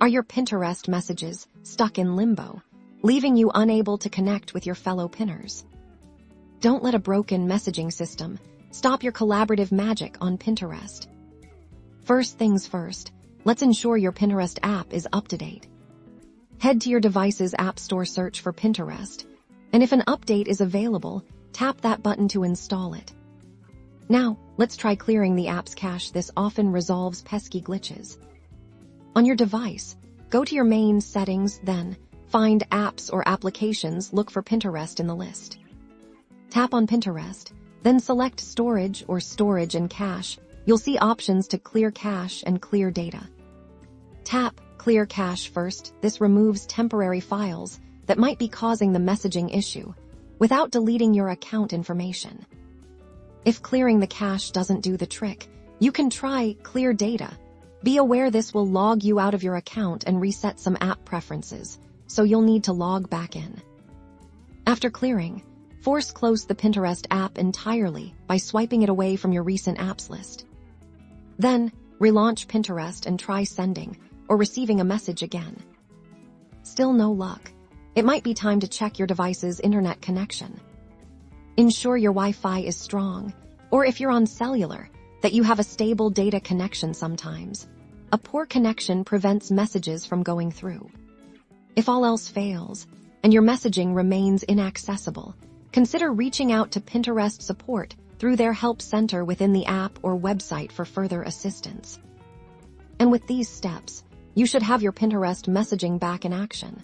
Are your Pinterest messages stuck in limbo, leaving you unable to connect with your fellow pinners? Don't let a broken messaging system stop your collaborative magic on Pinterest. First things first, let's ensure your Pinterest app is up to date. Head to your device's App Store, search for Pinterest, and if an update is available, tap that button to install it. Now, let's try clearing the app's cache. This often resolves pesky glitches. On your device, go to your main settings, then find Apps or Applications, look for Pinterest in the list. Tap on Pinterest, then select Storage or Storage and Cache. You'll see options to clear cache and clear data. Tap Clear Cache first. This removes temporary files that might be causing the messaging issue without deleting your account information. If clearing the cache doesn't do the trick, you can try Clear Data. Be aware this will log you out of your account and reset some app preferences, so you'll need to log back in. After clearing, force close the Pinterest app entirely by swiping it away from your recent apps list. Then, relaunch Pinterest and try sending or receiving a message again. Still no luck. It might be time to check your device's internet connection. Ensure your Wi-Fi is strong, or if you're on cellular, that you have a stable data connection. Sometimes a poor connection prevents messages from going through. If all else fails, and your messaging remains inaccessible, consider reaching out to Pinterest support through their help center within the app or website for further assistance. And with these steps, you should have your Pinterest messaging back in action.